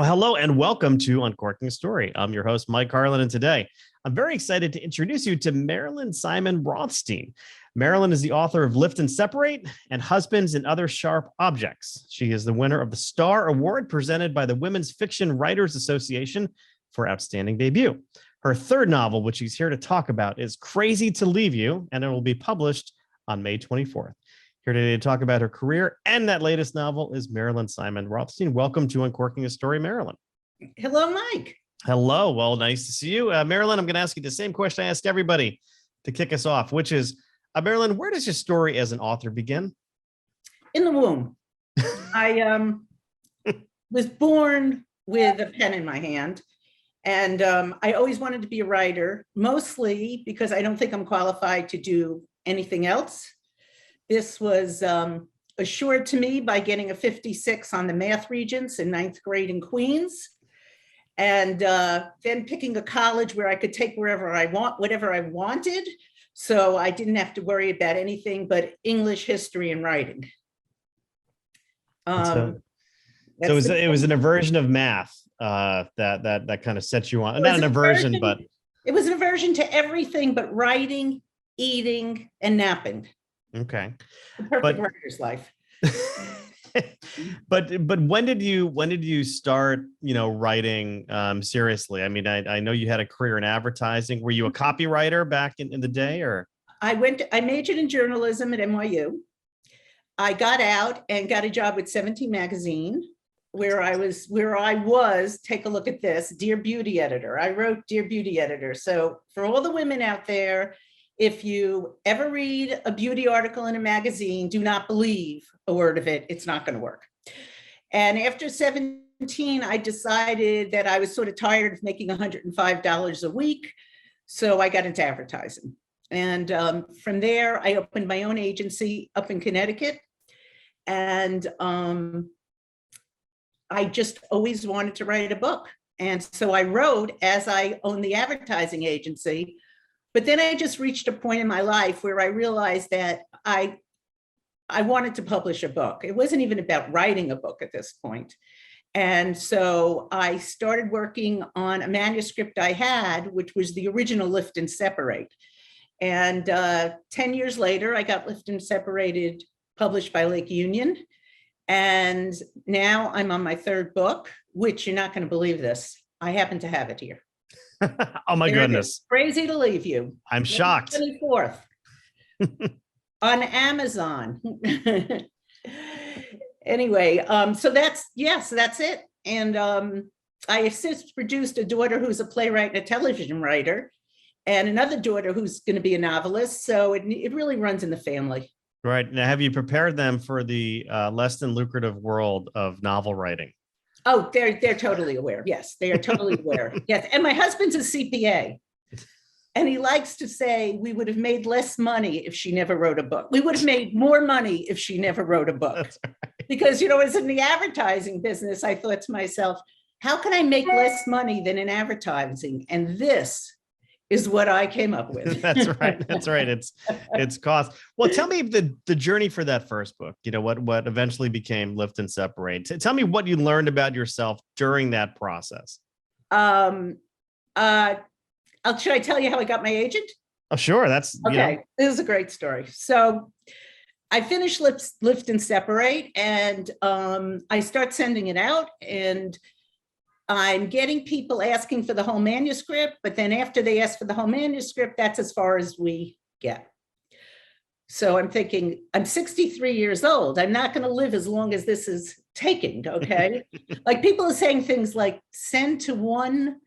Well, hello and welcome to Uncorking a Story. I'm your host, Mike Carlin, and today I'm very excited to introduce you to Marilyn Simon Rothstein. Marilyn is the author of Lift and Separate and Husbands and Other Sharp Objects. She is the winner of the Star Award presented by the Women's Fiction Writers Association for Outstanding Debut. Her third novel, which she's here to talk about, is Crazy to Leave You, and it will be published on May 24th. Here today to talk about her career and that latest novel is Marilyn Simon Rothstein. Welcome to Uncorking a Story, Marilyn. Hello, Mike. Hello. Well, nice to see you. Marilyn, I'm going to ask you the same question I ask everybody to kick us off, which is, Marilyn, where does your story as an author begin? In the womb. I was born with a pen in my hand, and I always wanted to be a writer, mostly because I don't think I'm qualified to do anything else. This was assured to me by getting a 56 on the math regents in 9th grade in Queens, and then picking a college where I could take whatever I wanted. So I didn't have to worry about anything but English, history, and writing. So it was an aversion of math that kind of set you on. Not an aversion, but it was an aversion to everything but writing, eating, and napping. Okay. The perfect writer's life. But when did you start, writing seriously? I mean, I know you had a career in advertising. Were you a copywriter back in the day, or? I majored in journalism at NYU. I got out and got a job with 17 magazine, where I was, take a look at this, Dear Beauty Editor. I wrote Dear Beauty Editor. So for all the women out there, if you ever read a beauty article in a magazine, do not believe a word of it. It's not going to work. And after 17, I decided that I was sort of tired of making $105 a week. So I got into advertising. And from there, I opened my own agency up in Connecticut. And I just always wanted to write a book. And so I wrote as I owned the advertising agency. But then I just reached a point in my life where I realized that I wanted to publish a book. It wasn't even about writing a book at this point. And so I started working on a manuscript I had, which was the original Lift and Separate. And 10 years later, I got Lift and Separated published by Lake Union. And now I'm on my third book, which you're not going to believe this. I happen to have it here. Oh my goodness. Crazy to Leave You. I'm shocked. 24th on Amazon. Anyway, so that's it. And I have since produced a daughter who's a playwright and a television writer, and another daughter who's going to be a novelist. So it really runs in the family. Right. Now, have you prepared them for the less than lucrative world of novel writing? Oh, they're totally aware. Yes, they are totally aware. Yes, and my husband's a CPA, and he likes to say we would have made less money if she never wrote a book. We would have made more money if she never wrote a book. Right. Because, as in the advertising business, I thought to myself, how can I make less money than in advertising? And this is what I came up with. That's right. That's right. It's cost. Well, tell me the journey for that first book, what eventually became Lift and Separate. Tell me what you learned about yourself during that process. Should I tell you how I got my agent? Oh, sure. That's okay. This is a great story. So I finished Lift and Separate, and I start sending it out, and I'm getting people asking for the whole manuscript, but then after they ask for the whole manuscript, that's as far as we get. So I'm thinking, I'm 63 years old. I'm not going to live as long as this is taking, okay? Like, people are saying things like, send to one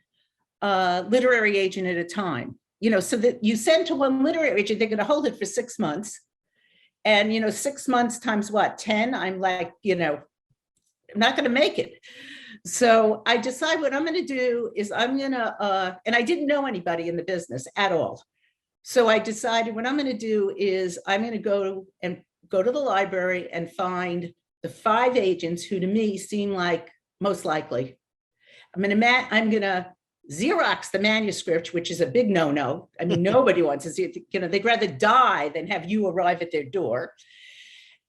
literary agent at a time, so that you send to one literary agent, they're going to hold it for 6 months. And, 6 months times what, 10? I'm like, I'm not going to make it. So I decide what I'm going to do is I'm going to, and I didn't know anybody in the business at all. So I decided what I'm going to do is I'm going to go to the library and find the 5 agents who to me seem like most likely. I'm going to Xerox the manuscript, which is a big no-no. I mean, nobody wants to see it. They'd rather die than have you arrive at their door.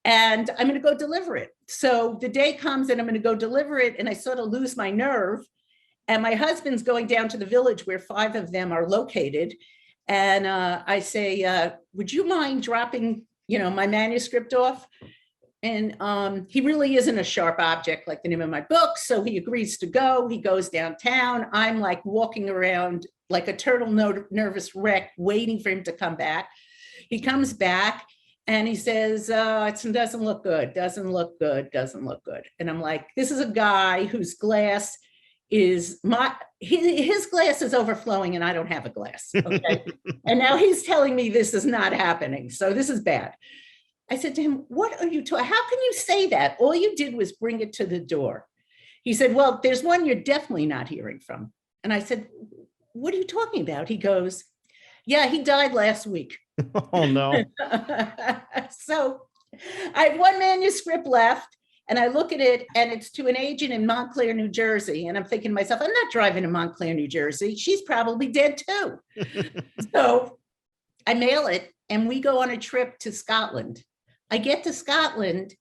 and I'm going to go deliver it. So the day comes and I'm going to go deliver it, and I sort of lose my nerve. And my husband's going down to the village where 5 of them are located. And I say, would you mind dropping, my manuscript off? And he really isn't a sharp object like the name of my book. So he agrees to go. He goes downtown. I'm like walking around like a turtle nervous wreck, waiting for him to come back. He comes back and he says, it doesn't look good, doesn't look good, doesn't look good. And I'm like, this is a guy whose glass is his glass is overflowing and I don't have a glass. Okay. And now he's telling me this is not happening. So this is bad. I said to him, what are you talking? How can you say that? All you did was bring it to the door. He said, well, there's one you're definitely not hearing from. And I said, what are you talking about? He goes, yeah, he died last week. Oh, no. So I have one manuscript left, and I look at it, and it's to an agent in Montclair, New Jersey. And I'm thinking to myself, I'm not driving to Montclair, New Jersey. She's probably dead too. So I mail it, and we go on a trip to Scotland. I get to Scotland,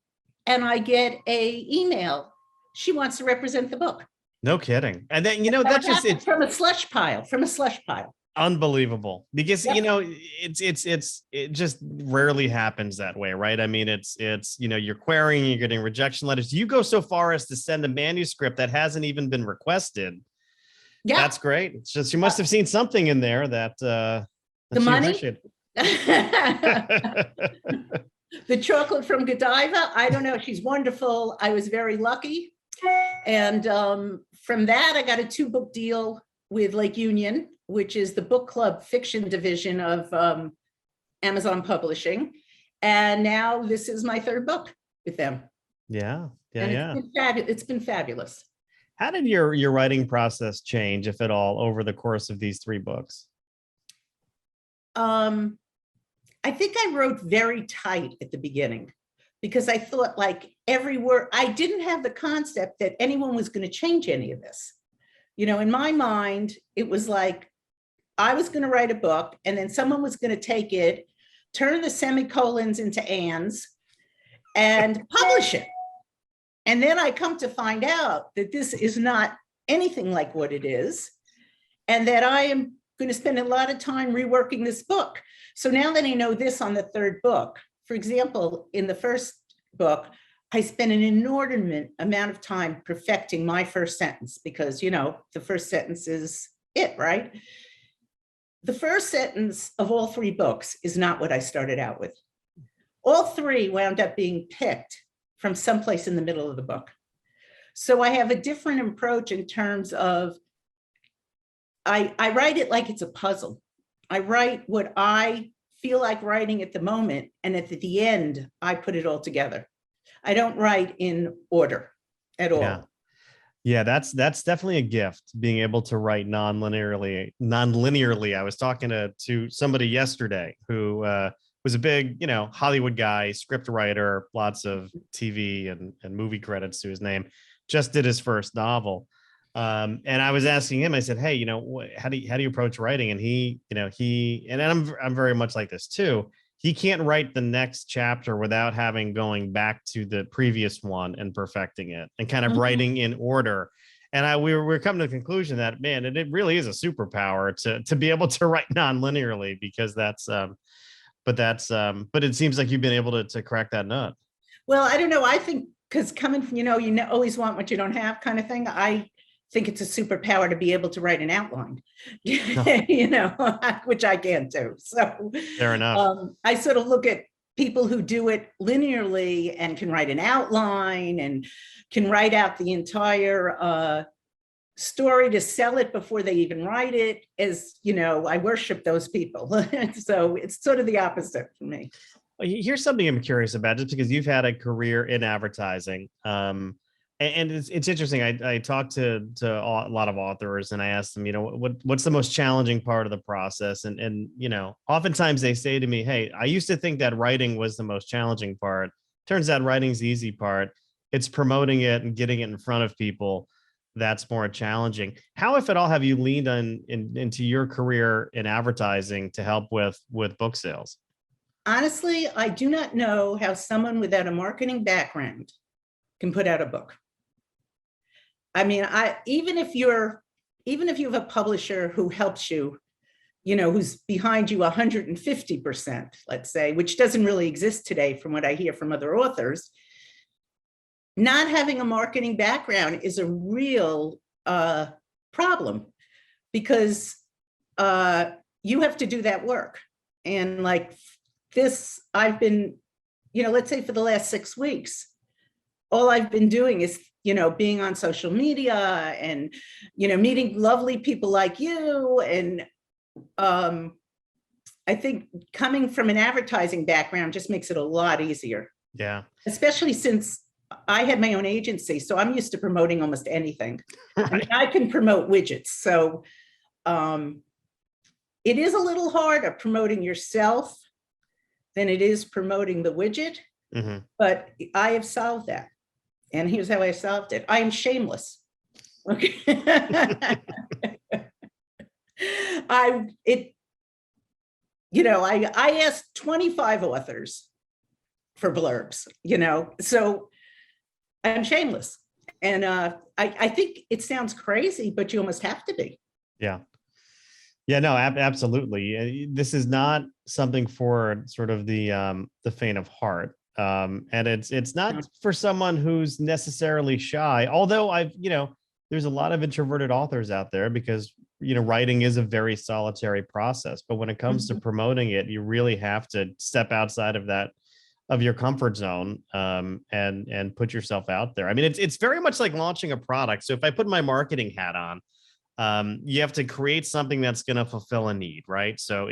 and I get a email. She wants to represent the book. No kidding. And then, that's just it from a slush pile. Unbelievable, because it just rarely happens that way, right? I mean, it's you're querying, you're getting rejection letters. You go so far as to send a manuscript that hasn't even been requested. Yeah, that's great. It's just you must have seen something in there that the money. The chocolate from Godiva. I don't know. She's wonderful. I was very lucky, and from that, I got a 2-book deal with Lake Union, which is the book club fiction division of Amazon Publishing. And now this is my 3rd book with them. Yeah. It's been fabulous. How did your writing process change, if at all, over the course of these 3 books? I think I wrote very tight at the beginning, because I thought like every word, I didn't have the concept that anyone was going to change any of this. In my mind, it was like, I was going to write a book, and then someone was going to take it, turn the semicolons into ands, and publish it. And then I come to find out that this is not anything like what it is, and that I am going to spend a lot of time reworking this book. So now that I know this on the 3rd book, for example, in the 1st book, I spent an inordinate amount of time perfecting my first sentence, because, the first sentence is it, right? The first sentence of all 3 books is not what I started out with. All 3 wound up being picked from someplace in the middle of the book. So I have a different approach in terms of, I write it like it's a puzzle. I write what I feel like writing at the moment, and at the end, I put it all together. I don't write in order at all. Yeah, that's definitely a gift, being able to write non-linearly. I was talking to somebody yesterday who was a big, Hollywood guy, script writer, lots of TV and movie credits to his name, just did his first novel. And I was asking him, I said, hey, how do you approach writing? And he, and I'm very much like this too. He can't write the next chapter without having going back to the previous one and perfecting it and kind of writing in order. And we were coming to the conclusion that, man, it really is a superpower to be able to write non-linearly, because but it seems like you've been able to crack that nut. Well, I don't know. I think because coming from, you always want what you don't have kind of thing. I think it's a superpower to be able to write an outline, which I can't do. So fair enough. I sort of look at people who do it linearly and can write an outline and can write out the entire story to sell it before they even write it. As I worship those people. So it's sort of the opposite for me. Here's something I'm curious about, just because you've had a career in advertising. And it's interesting. I talked to a lot of authors, and I asked them, what's the most challenging part of the process? And oftentimes they say to me, hey, I used to think that writing was the most challenging part. Turns out writing's the easy part. It's promoting it and getting it in front of people that's more challenging. How, if at all, have you leaned into your career in advertising to help with book sales? honestly, I do not know how someone without a marketing background can put out a book. I mean, even if you have a publisher who helps you, who's behind you 150%, let's say, which doesn't really exist today from what I hear from other authors, not having a marketing background is a real problem, because you have to do that work. And like this, I've been, let's say for the last 6 weeks, all I've been doing is, being on social media and, meeting lovely people like you. And I think coming from an advertising background just makes it a lot easier. Yeah. Especially since I had my own agency, so I'm used to promoting almost anything. Right. I mean, I can promote widgets. So it is a little harder promoting yourself than it is promoting the widget, but I have solved that. And here's how I solved it. I am shameless. Okay. I asked 25 authors for blurbs, so I'm shameless. And I think it sounds crazy, but you almost have to be. Yeah. Yeah, no, absolutely. This is not something for sort of the faint of heart. And it's not for someone who's necessarily shy, although there's a lot of introverted authors out there, because, writing is a very solitary process. But when it comes to promoting it, you really have to step outside of your comfort zone, and put yourself out there. I mean, it's very much like launching a product. So if I put my marketing hat on, you have to create something that's going to fulfill a need, right? So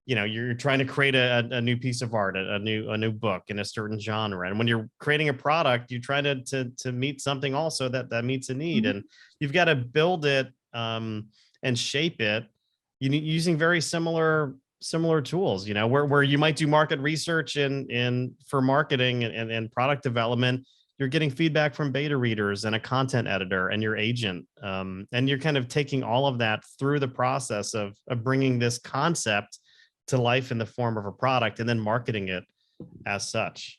you're trying to create a new piece of art, a new book in a certain genre. And when you're creating a product, you try to meet something also that meets a need. And you've got to build it and shape it using very similar tools, where you might do market research for marketing and product development. You're getting feedback from beta readers and a content editor and your agent. And you're kind of taking all of that through the process of bringing this concept to life in the form of a product and then marketing it as such.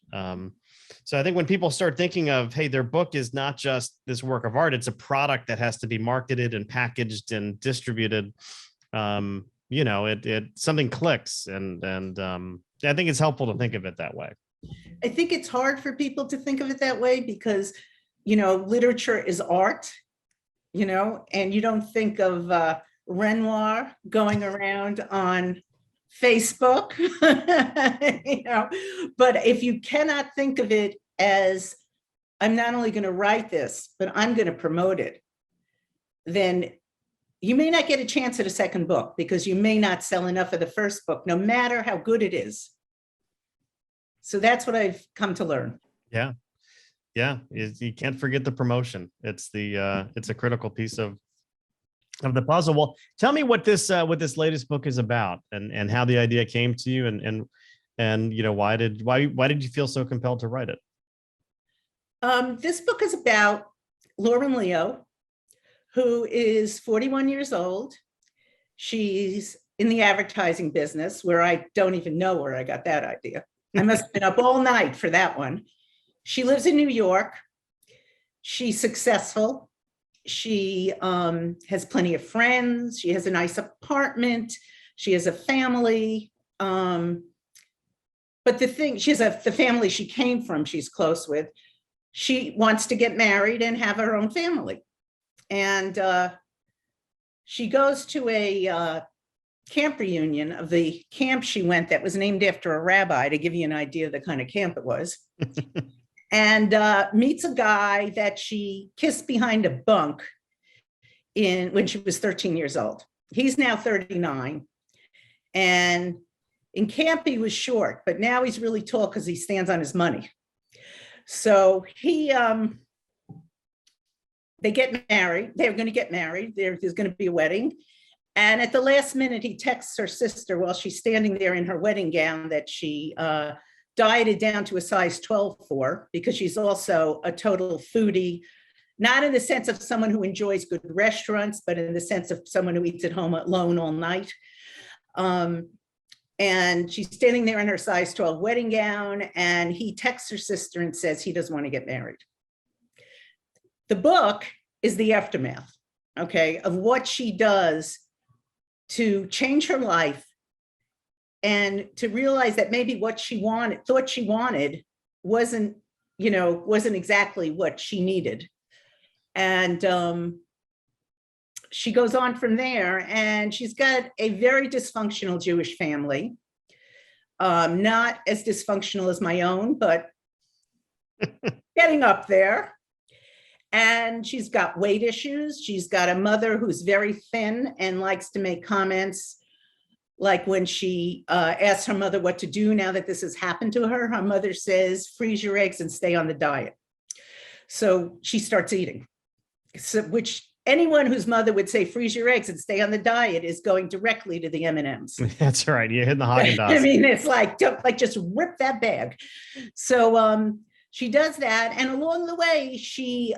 So I think when people start thinking of, hey, their book is not just this work of art, it's a product that has to be marketed and packaged and distributed. It something clicks, and I think it's helpful to think of it that way. I think it's hard for people to think of it that way because, literature is art, and you don't think of Renoir going around on Facebook, but if you cannot think of it as, I'm not only going to write this, but I'm going to promote it, then you may not get a chance at a second book because you may not sell enough of the first book, no matter how good it is. So that's what I've come to learn. Yeah. Yeah. You can't forget the promotion. It's a critical piece of the puzzle. Well, tell me what this latest book is about, and how the idea came to you, and why did you feel so compelled to write it? This book is about Lauren Leo, who is 41 years old. She's in the advertising business, where I don't even know where I got that idea. I must have been up all night for that one. She lives in New York. She's successful. She has plenty of friends. She has a nice apartment. She has a family. But the family she came from, she's close with. She wants to get married and have her own family. And she goes to a camp reunion of the camp she went that was named after a rabbi, to give you an idea of the kind of camp it was. And meets a guy that she kissed behind a bunk when she was 13 years old. He's now 39. And in camp, he was short, but now he's really tall because he stands on his money. So they get married. They're going to get married. There's going to be a wedding. And at the last minute, he texts her sister while she's standing there in her wedding gown that she dieted down to a size 12 for, because she's also a total foodie, not in the sense of someone who enjoys good restaurants, but in the sense of someone who eats at home alone all night. And she's standing there in her size 12 wedding gown, and he texts her sister and says he doesn't want to get married. The book is the aftermath, okay, of what she does to change her life and to realize that maybe what she thought she wanted wasn't exactly what she needed. And she goes on from there, and she's got a very dysfunctional Jewish family. Not as dysfunctional as my own, but getting up there. And she's got weight issues. She's got a mother who's very thin and likes to make comments like when she asks her mother what to do now that this has happened to her. Her mother says, freeze your eggs and stay on the diet. So she starts eating, which anyone whose mother would say freeze your eggs and stay on the diet is going directly to the M&Ms. That's right. You're hitting the Haagen-Dazs. I mean, it's like just rip that bag. So she does that, and along the way, she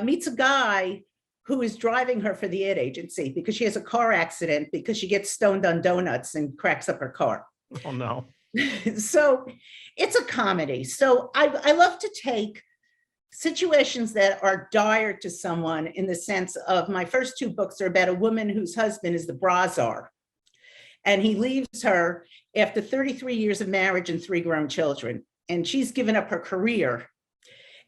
meets a guy who is driving her for the ad agency because she has a car accident because she gets stoned on donuts and cracks up her car. Oh no! So it's a comedy. So I love to take situations that are dire to someone, in the sense of my first two books are about a woman whose husband is the bra czar, and he leaves her after 33 years of marriage and 3 grown children, and she's given up her career,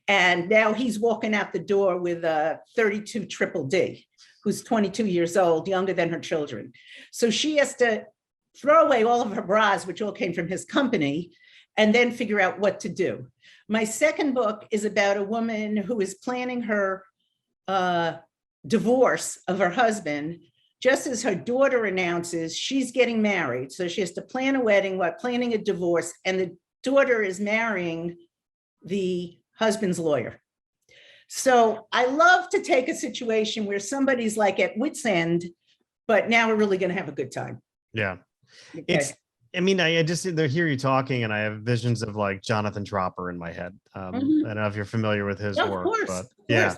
and now he's walking out the door with a 32 triple D, who's 22 years old, younger than her children. So she has to throw away all of her bras, which all came from his company, and then figure out what to do. My second book is about a woman who is planning her divorce of her husband, just as her daughter announces she's getting married. So she has to plan a wedding while planning a divorce, and the daughter is marrying the husband's lawyer. So I love to take a situation where somebody's like at wit's end, but now we're really going to have a good time. Yeah. Okay. I just hear you talking, and I have visions of like Jonathan Tropper in my head. I don't know if you're familiar with his work, but yeah.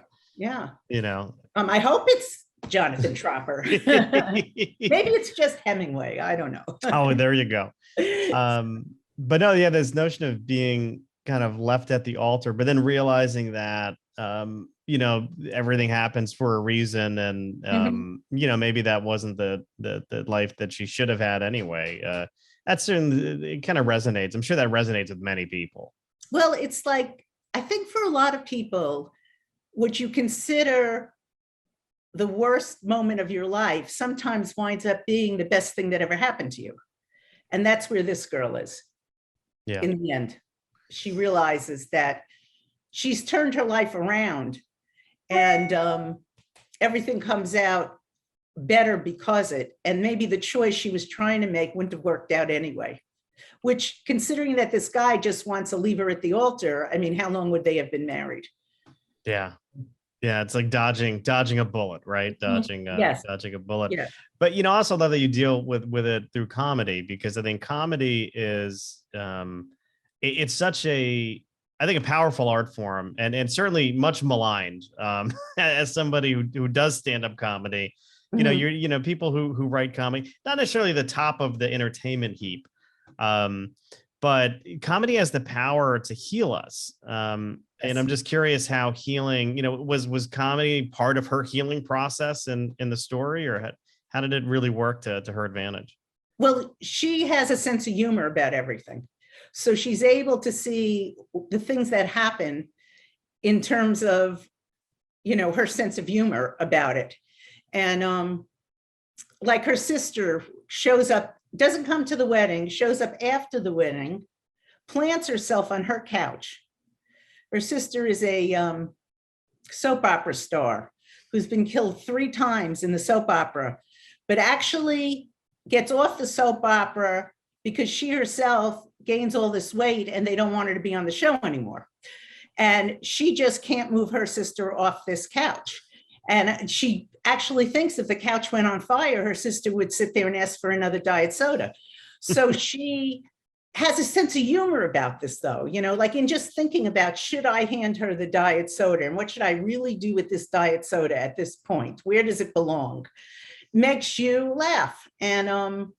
I hope it's Jonathan Tropper. Maybe it's just Hemingway. I don't know. Oh, there you go. But no, yeah, this notion of being kind of left at the altar, but then realizing that everything happens for a reason, and maybe that wasn't the life that she should have had anyway. That's certainly, it kind of resonates. I'm sure that resonates with many people. Well, it's like, I think for a lot of people, what you consider the worst moment of your life sometimes winds up being the best thing that ever happened to you. And that's where this girl is. Yeah. In the end, she realizes that she's turned her life around, and everything comes out better because and maybe the choice she was trying to make wouldn't have worked out anyway, which, considering that this guy just wants to leave her at the altar, I mean, how long would they have been married? Yeah. It's like dodging a bullet, right? Dodging a bullet. Yeah. But also love that you deal with it through comedy, because I think comedy is it's such a powerful art form, and certainly much maligned. As somebody who does stand-up comedy, you're people who write comedy, not necessarily the top of the entertainment heap, but comedy has the power to heal us. And I'm just curious how healing, was comedy part of her healing process in the story, or how did it really work to her advantage? Well, she has a sense of humor about everything. So she's able to see the things that happen in terms of, her sense of humor about it. And like her sister shows up, doesn't come to the wedding, shows up after the wedding, plants herself on her couch. Her sister is a soap opera star who's been killed 3 times in the soap opera, but actually gets off the soap opera because she herself gains all this weight and they don't want her to be on the show anymore. And she just can't move her sister off this couch. And she actually thinks if the couch went on fire, her sister would sit there and ask for another diet soda. So she has a sense of humor about this, though, like in just thinking about, should I hand her the diet soda, and what should I really do with this diet soda at this point? Where does it belong? Makes you laugh. And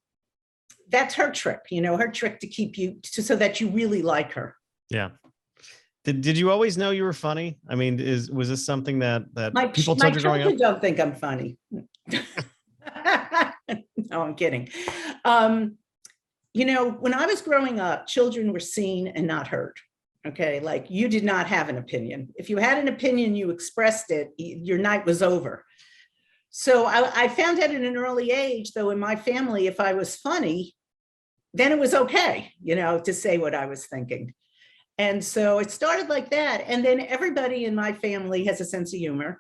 that's her trick, her trick to keep you so that you really like her. Yeah. Did you always know you were funny? I mean, was this something that My people told you growing up? children don't think I'm funny. No, I'm kidding. When I was growing up, children were seen and not heard. Okay, like you did not have an opinion. If you had an opinion, you expressed it, your night was over. So I found out at an early age, though, in my family, if I was funny, then it was okay, to say what I was thinking. And so it started like that. And then everybody in my family has a sense of humor.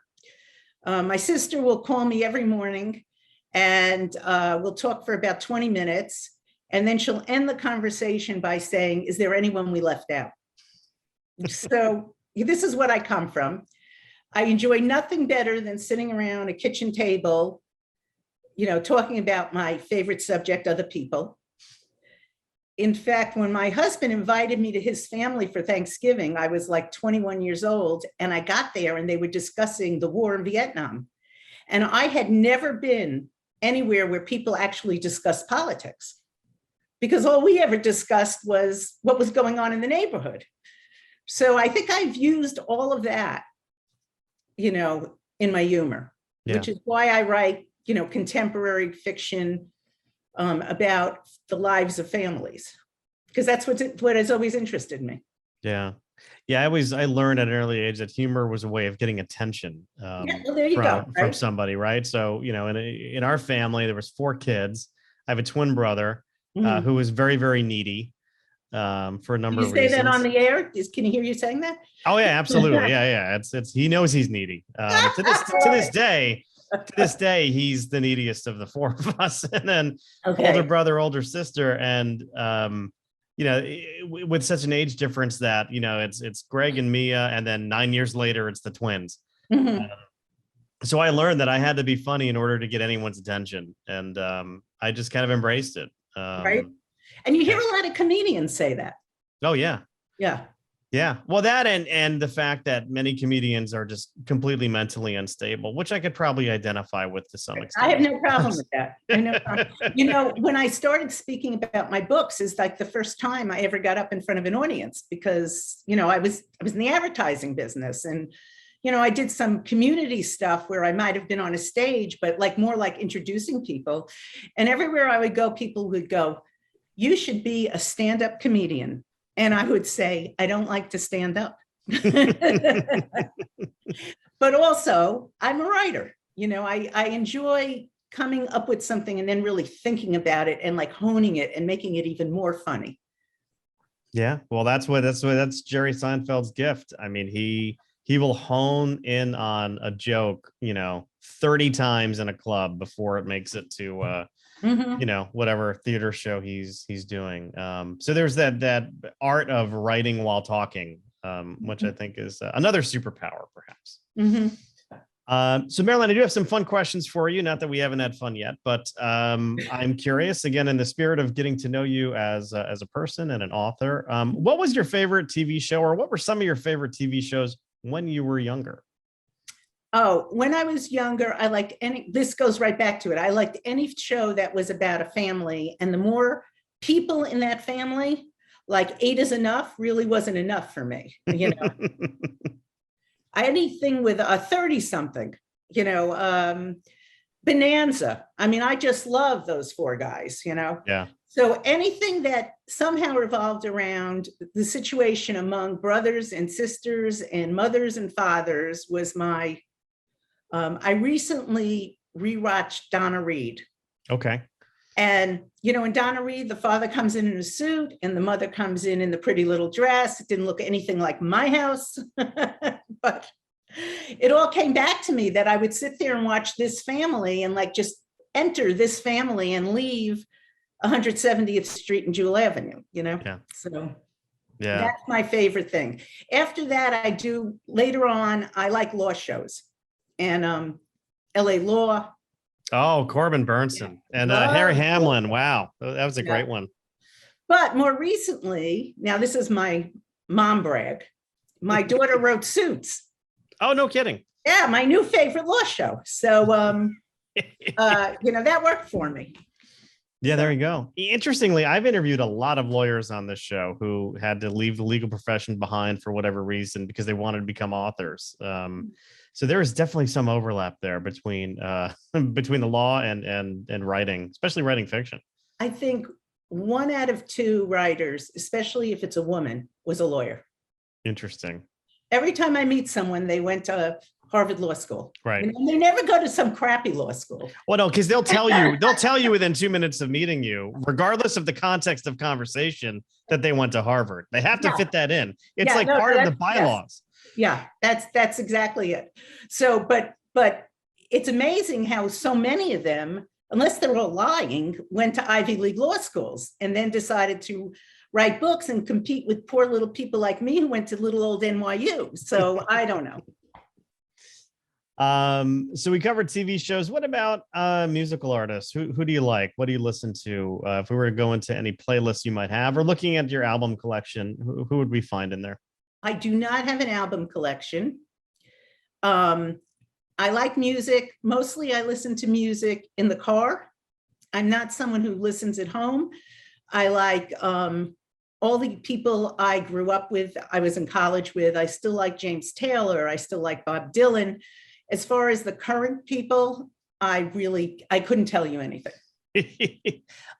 My sister will call me every morning and we'll talk for about 20 minutes. And then she'll end the conversation by saying, is there anyone we left out? So this is what I come from. I enjoy nothing better than sitting around a kitchen table, talking about my favorite subject, other people. In fact, when my husband invited me to his family for Thanksgiving, I was like 21 years old, and I got there and they were discussing the war in Vietnam. And I had never been anywhere where people actually discussed politics, because all we ever discussed was what was going on in the neighborhood. So I think I've used all of that, in my humor, which is why I write, contemporary fiction about the lives of families, because that's what has always interested me. Yeah. Yeah. I learned at an early age that humor was a way of getting attention Well, there you go, right? from somebody. Right. So, in our family, there was 4 kids. I have a twin brother who was very, very needy for a number of reasons. You say that on the air? Can you hear you saying that? Oh yeah, absolutely. Yeah. It's he knows he's needy. To this day, he's the neediest of the 4 of us. And then older brother, older sister. And, with such an age difference that, it's Greg and Mia. And then 9 years later, it's the twins. Mm-hmm. So I learned that I had to be funny in order to get anyone's attention. And I just kind of embraced it. Right. And you hear a lot of comedians say that. Oh, yeah. Yeah. Yeah. Well, that and the fact that many comedians are just completely mentally unstable, which I could probably identify with to some extent. I have no problem with that. When I started speaking about my books is like the first time I ever got up in front of an audience, because, I was in the advertising business, and, I did some community stuff where I might have been on a stage, but more like introducing people. And everywhere I would go, people would go, you should be a stand-up comedian. And I would say, I don't like to stand up. But also, I'm a writer. I enjoy coming up with something and then really thinking about it and honing it and making it even more funny. Yeah, well, that's Jerry Seinfeld's gift. I mean, he will hone in on a joke, 30 times in a club before it makes it to whatever theater show he's doing. So there's that art of writing while talking, which I think is another superpower, perhaps. So Marilyn, I do have some fun questions for you. Not that we haven't had fun yet, but I'm curious, again, in the spirit of getting to know you as a person and an author. What was your favorite TV show, or what were some of your favorite TV shows when you were younger? Oh, when I was younger, I liked this goes right back to it. I liked any show that was about a family, and the more people in that family, 8 is enough, really wasn't enough for me. Anything with a 30 something, Bonanza. I mean, I just love those 4 guys, Yeah. So anything that somehow revolved around the situation among brothers and sisters and mothers and fathers was my I recently rewatched Donna Reed. Okay. And, in Donna Reed, the father comes in a suit and the mother comes in the pretty little dress. It didn't look anything like my house, but it all came back to me that I would sit there and watch this family and just enter this family and leave 170th Street and Jewel Avenue, Yeah. So yeah, that's my favorite thing. After that, later on, I like law shows. And LA Law. Oh, Corbin Burnson and Harry Hamlin. Wow, that was a great one. But more recently, now this is my mom brag. My daughter wrote Suits. Oh, no kidding. Yeah, my new favorite law show. So, that worked for me. Yeah, there you go. Interestingly, I've interviewed a lot of lawyers on this show who had to leave the legal profession behind for whatever reason because they wanted to become authors. So there is definitely some overlap there between between the law and writing, especially writing fiction. I think 1 out of 2 writers, especially if it's a woman, was a lawyer. Interesting. Every time I meet someone, they went to Harvard Law School. Right. And they never go to some crappy law school. Well, no, because they'll tell you within 2 minutes of meeting you, regardless of the context of conversation, that they went to Harvard. They have to fit that in. It's part of the bylaws. Yes. Yeah, that's exactly it. So, but it's amazing how so many of them, unless they're all lying, went to Ivy League law schools and then decided to write books and compete with poor little people like me who went to little old NYU. So I don't know. So we covered TV shows. What about musical artists? Who do you like? What do you listen to? If we were to go into any playlists you might have, or looking at your album collection, who would we find in there? I do not have an album collection. I like music. Mostly I listen to music in the car. I'm not someone who listens at home. I like all the people I grew up with, I was in college with. I still like James Taylor. I still like Bob Dylan. As far as the current people, I couldn't tell you anything.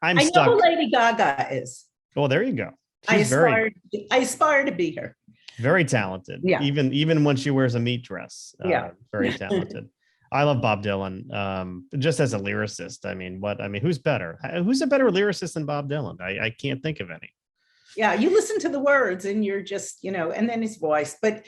I know who Lady Gaga is. Well, there you go. I aspire to be her. Very talented. Yeah. Even when she wears a meat dress. Very talented. I love Bob Dylan. Just as a lyricist. Who's better? Who's a better lyricist than Bob Dylan? I can't think of any. Yeah, you listen to the words and you're just, and then his voice. But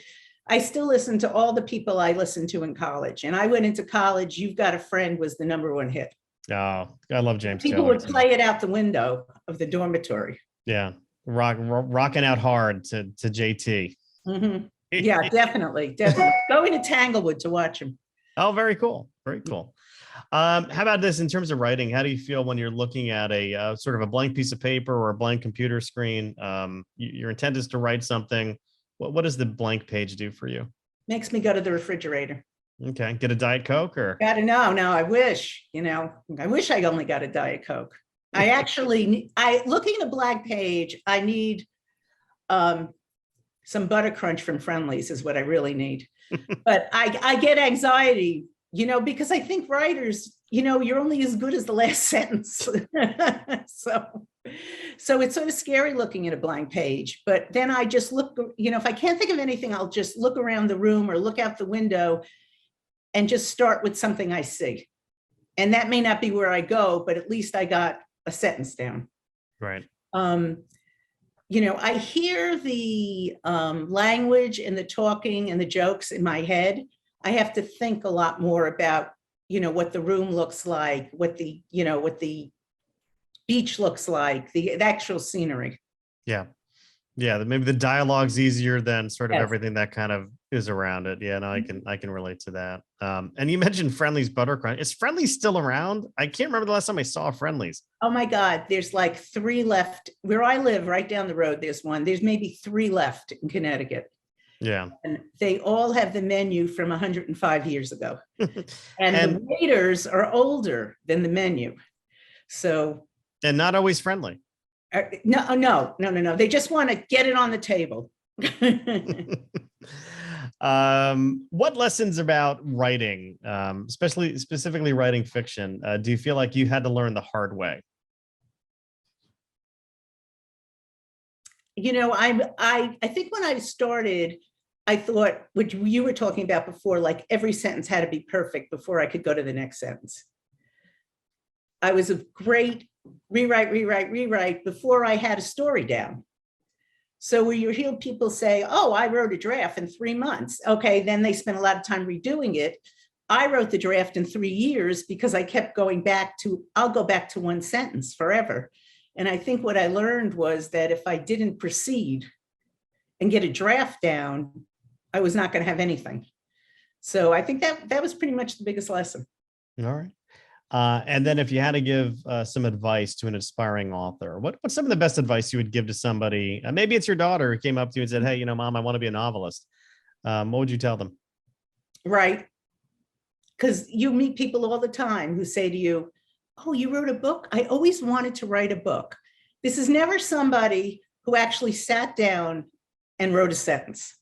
I still listen to all the people I listened to in college. And I went into college. You've Got a Friend was the #1 hit. Oh, I love James People Taylor. would play it out the window of the dormitory. Yeah. Rocking out hard to JT. Mm-hmm. Yeah, definitely. Going to Tanglewood to watch him. Oh, very cool. Very cool. How about this in terms of writing? How do you feel when you're looking at a sort of a blank piece of paper or a blank computer screen? Your intent is to write something. What does the blank page do for you? Makes me go to the refrigerator. Okay. Get a Diet Coke or? No, I wish, I wish I only got a Diet Coke. Looking at a blank page, I need some butter crunch from Friendly's is what I really need. But I get anxiety, because I think writers, you're only as good as the last sentence. So it's sort of scary looking at a blank page, but then I just look, if I can't think of anything, I'll just look around the room or look out the window and just start with something I see. And that may not be where I go, but at least I got a sentence down. Right. I hear the language and the talking and the jokes in my head. I have to think a lot more about, what the room looks like, what the beach looks like, the actual scenery. Yeah. Maybe the dialogue's easier than sort of everything that kind of is around it. Yeah, no, I can relate to that. And you mentioned Friendly's butter crunch. Is Friendly's still around? I can't remember the last time I saw Friendly's. Oh my God, there's like 3 left where I live. Right down the road, there's one. There's maybe 3 left in Connecticut. Yeah, and they all have the menu from 105 years ago, and the waiters are older than the menu. So. And not always friendly. No. They just want to get it on the table. What lessons about writing, specifically writing fiction, do you feel like you had to learn the hard way? I think when I started, I thought what you were talking about before, like every sentence had to be perfect before I could go to the next sentence. I was a great rewrite before I had a story down. So where you hear people say, oh, I wrote a draft in 3 months. Okay, then they spent a lot of time redoing it. I wrote the draft in 3 years because I kept going back to, I'll go back to one sentence forever. And I think what I learned was that if I didn't proceed and get a draft down, I was not going to have anything. So I think that was pretty much the biggest lesson. All right. And then if you had to give some advice to an aspiring author, what's some of the best advice you would give to somebody? Maybe it's your daughter who came up to you and said, hey, Mom, I want to be a novelist. What would you tell them? Right. Because you meet people all the time who say to you, oh, you wrote a book? I always wanted to write a book. This is never somebody who actually sat down and wrote a sentence.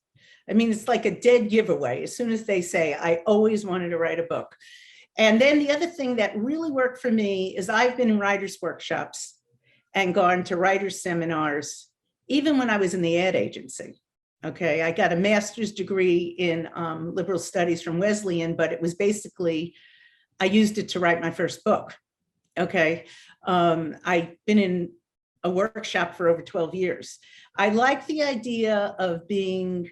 I mean, it's like a dead giveaway. As soon as they say, I always wanted to write a book. And then the other thing that really worked for me is I've been in writers' workshops and gone to writers' seminars, even when I was in the ad agency. Okay, I got a master's degree in liberal studies from Wesleyan, but it was basically, I used it to write my first book. Okay, I've been in a workshop for over 12 years. I like the idea of being,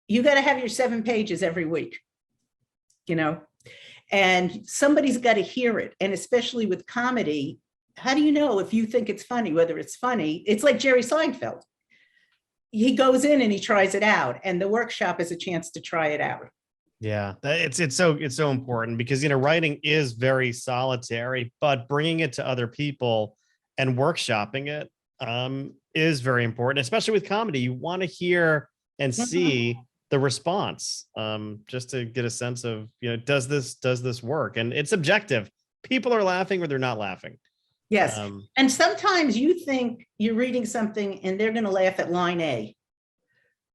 you got to have your 7 pages every week, you know, and somebody's got to hear it. And especially with comedy, how do you know if you think it's funny, whether it's funny? It's like Jerry Seinfeld. He goes in and he tries it out, and the workshop is a chance to try it out. Yeah, it's so important because, you know, writing is very solitary, but bringing it to other people and workshopping it is very important, especially with comedy. You want to hear and see the response, just to get a sense of, you know, does this work? And it's subjective. People are laughing or they're not laughing. Yes. And sometimes you think you're reading something and they're going to laugh at line A,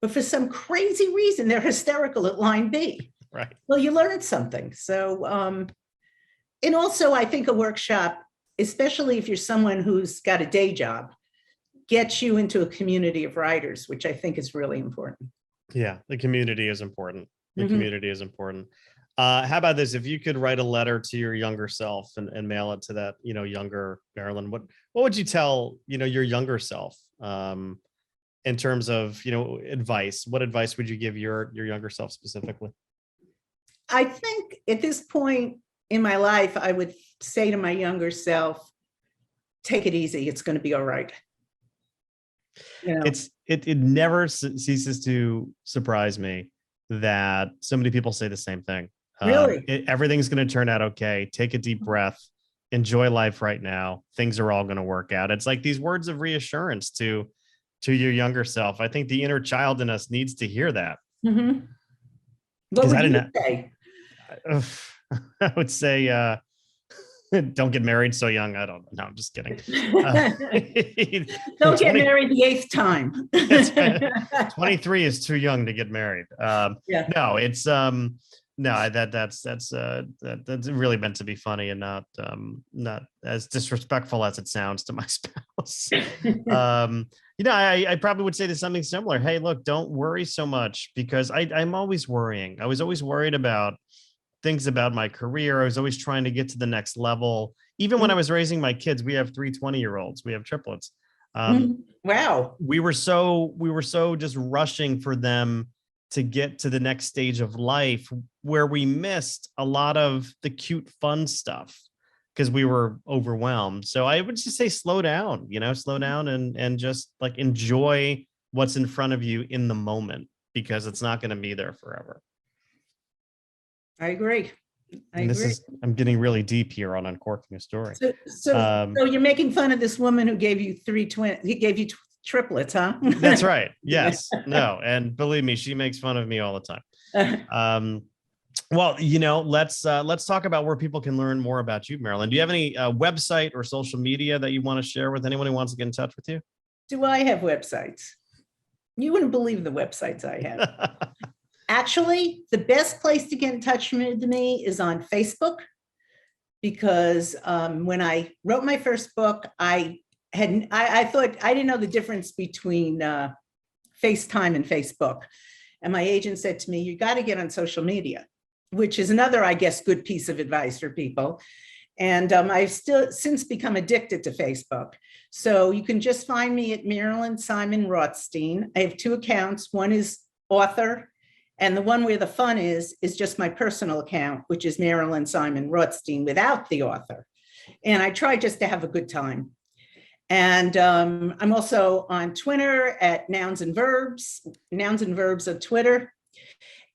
but for some crazy reason, they're hysterical at line B. Right. Well, you learned something. So, and also I think a workshop, especially if you're someone who's got a day job, gets you into a community of writers, which I think is really important. Yeah, the community is important. The community is important. How about this? If you could write a letter to your younger self and mail it to that, you know, younger Marilyn, what would you tell, you know, your younger self, in terms of, you know, advice? What advice would you give your younger self specifically? I think at this point in my life, I would say to my younger self, take it easy. It's going to be all right. You know? It never ceases to surprise me that so many people say the same thing. Really? Everything's going to turn out okay. Take a deep breath. Enjoy life right now. Things are all going to work out. It's like these words of reassurance to your younger self. I think the inner child in us needs to hear that. What would you say? I would say, don't get married so young. I don't know. I'm just kidding. Don't get married the 8th time. 23 is too young to get married. Yeah. No, it's no, that's really meant to be funny and not as disrespectful as it sounds to my spouse. You know, I probably would say to something similar. Hey, look, don't worry so much, because I'm always worrying. I was always worried about things about my career. I was always trying to get to the next level. Even when I was raising my kids, we have 3 20-year-olds. We have triplets. Wow. We were so just rushing for them to get to the next stage of life, where we missed a lot of the cute, fun stuff because we were overwhelmed. So I would just say, slow down, you know, slow down and just like enjoy what's in front of you in the moment, because it's not going to be there forever. I agree. I'm getting really deep here on Uncorking a Story. So you're making fun of this woman who gave you 3 twins. He gave you triplets, huh? That's right. Yes. No. And believe me, she makes fun of me all the time. Well, you know, let's talk about where people can learn more about you, Marilyn. Do you have any website or social media that you want to share with anyone who wants to get in touch with you? Do I have websites? You wouldn't believe the websites I have. Actually, the best place to get in touch with me is on Facebook, because when I wrote my first book, I thought I didn't know the difference between FaceTime and Facebook. And my agent said to me, you got to get on social media, which is another, I guess, good piece of advice for people. And I've since become addicted to Facebook. So you can just find me at Marilyn Simon Rothstein. I have 2 accounts. One is author, and the one where the fun is just my personal account, which is Marilyn Simon Rothstein without the author. And I try just to have a good time. And I'm also on Twitter at Nouns and Verbs on Twitter.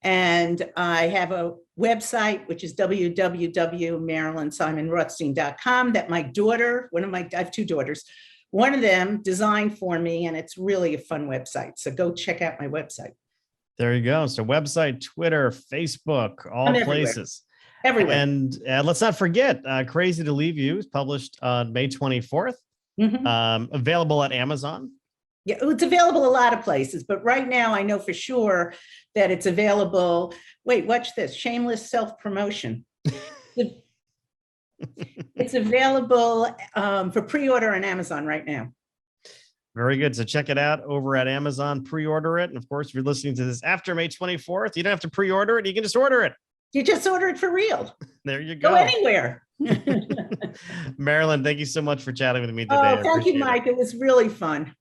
And I have a website, which is www.marilynsimonrothstein.com, that my daughter, I have 2 daughters, one of them designed for me, and it's really a fun website. So go check out my website. There you go. So website, Twitter, Facebook, all places. everywhere. And let's not forget, Crazy to Leave You is published on May 24th, available at Amazon. Yeah, it's available a lot of places, but right now I know for sure that it's available. Wait, watch this. Shameless self-promotion. It's available for pre-order on Amazon right now. Very good. So check it out over at Amazon, pre-order it. And of course, if you're listening to this after May 24th, you don't have to pre-order it. You can just order it. You just order it for real. There you go. Go anywhere. Marilyn, thank you so much for chatting with me today. Oh, thank you, Mike. It was really fun.